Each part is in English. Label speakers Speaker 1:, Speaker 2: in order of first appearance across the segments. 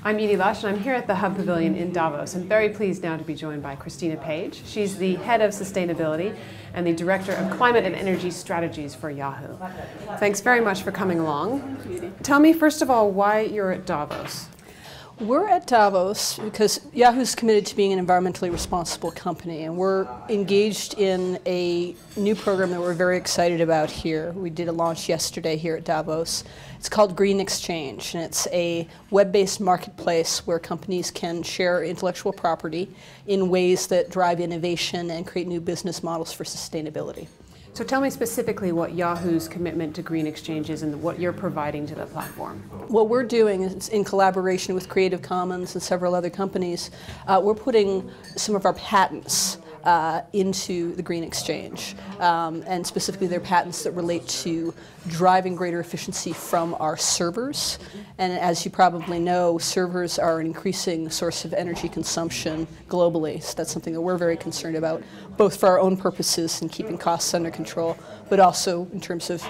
Speaker 1: I'm Edie Lush, and I'm here at the Hub Pavilion in Davos. I'm very pleased now to be joined by Christina Page. She's the Head of Sustainability and the Director of Climate and Energy Strategies for Yahoo. Thanks very much for coming along. Tell me, first of all, why you're at Davos.
Speaker 2: We're at Davos because Yahoo's committed to being an environmentally responsible company, and we're engaged in a new program that we're very excited about here. We did a launch yesterday here at Davos. It's called GreenXchange, and it's a web-based marketplace where companies can share intellectual property in ways that drive innovation and create new business models for sustainability.
Speaker 1: So tell me specifically what Yahoo's commitment to GreenXchange is and what you're providing to the platform.
Speaker 2: What we're doing is, in collaboration with Creative Commons and several other companies, we're putting some of our patents into the GreenXchange, and specifically their patents that relate to driving greater efficiency from our servers. And as you probably know, servers are an increasing source of energy consumption globally, so that's something that we're very concerned about, both for our own purposes and keeping costs under control, but also in terms of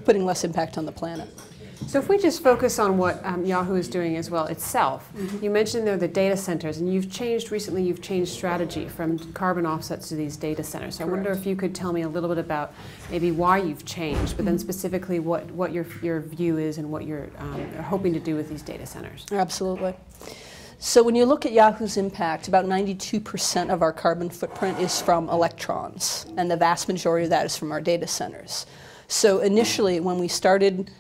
Speaker 2: putting less impact on the planet.
Speaker 1: So if we just focus on what Yahoo is doing as well itself, you mentioned there the data centers, and you've changed strategy from carbon offsets to these data centers. So I wonder if you could tell me a little bit about maybe why you've changed, but then specifically what your view is and what you're hoping to do with these data centers.
Speaker 2: Absolutely. So when you look at Yahoo's impact, about 92% of our carbon footprint is from electrons, and the vast majority of that is from our data centers. So initially, when we started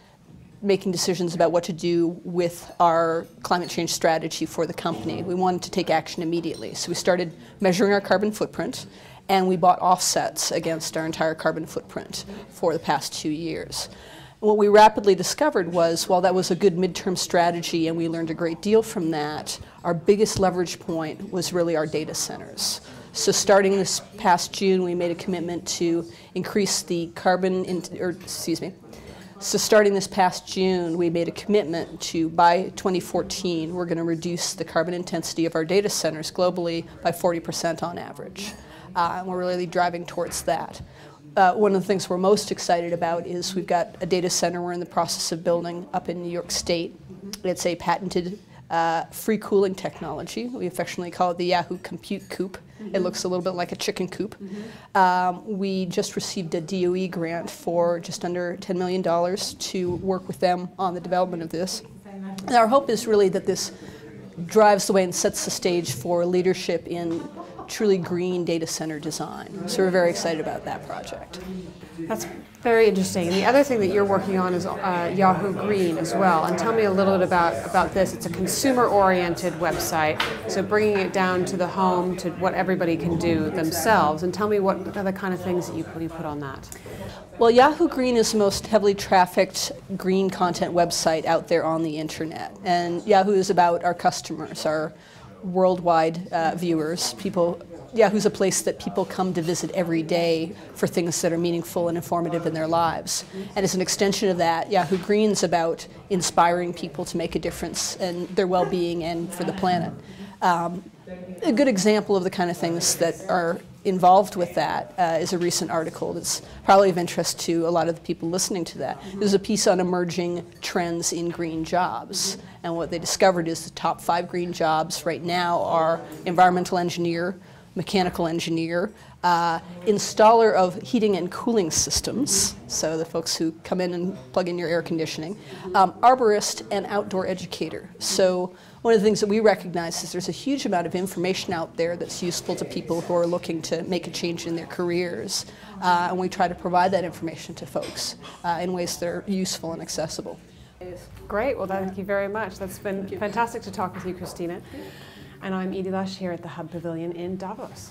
Speaker 2: making decisions about what to do with our climate change strategy for the company, we wanted to take action immediately. So we started measuring our carbon footprint, and we bought offsets against our entire carbon footprint for the past 2 years. And what we rapidly discovered was, while that was a good midterm strategy and we learned a great deal from that, our biggest leverage point was really our data centers. So starting this past June, we made a commitment to increase the So starting this past June, we made a commitment to, by 2014, we're going to reduce the carbon intensity of our data centers globally by 40% on average. And we're really driving towards that. One of the things we're most excited about is we've got a data center we're in the process of building up in New York State. It's a patented free cooling technology. We affectionately call it the Yahoo Compute Coop. It looks a little bit like a chicken coop. We just received a DOE grant for just under $10 million to work with them on the development of this. And our hope is really that this drives the way and sets the stage for leadership in truly green data center design. So we're very excited about that project.
Speaker 1: That's very interesting. And the other thing that you're working on is Yahoo Green as well. And tell me a little bit about this. It's a consumer-oriented website, so bringing it down to the home to what everybody can do themselves. And tell me what are the kind of things that you put on that.
Speaker 2: Well, Yahoo Green is the most heavily trafficked green content website out there on the internet. And Yahoo is about our customers, our worldwide viewers. Yahoo's a place that people come to visit every day for things that are meaningful and informative in their lives. And as an extension of that, Yahoo Green's about inspiring people to make a difference in their well-being and for the planet. A good example of the kind of things that are involved with that is a recent article that's probably of interest to a lot of the people listening to that. There's a piece on emerging trends in green jobs. And what they discovered is the top 5 green jobs right now are environmental engineer, mechanical engineer, installer of heating and cooling systems, so the folks who come in and plug in your air conditioning, arborist, and outdoor educator. So one of the things that we recognize is there's a huge amount of information out there that's useful to people who are looking to make a change in their careers, and we try to provide that information to folks in ways that are useful and accessible.
Speaker 1: Great. Well, thank you very much. That's been fantastic to talk with you, Christina. And I'm Edie Lush here at the Hub Pavilion in Davos.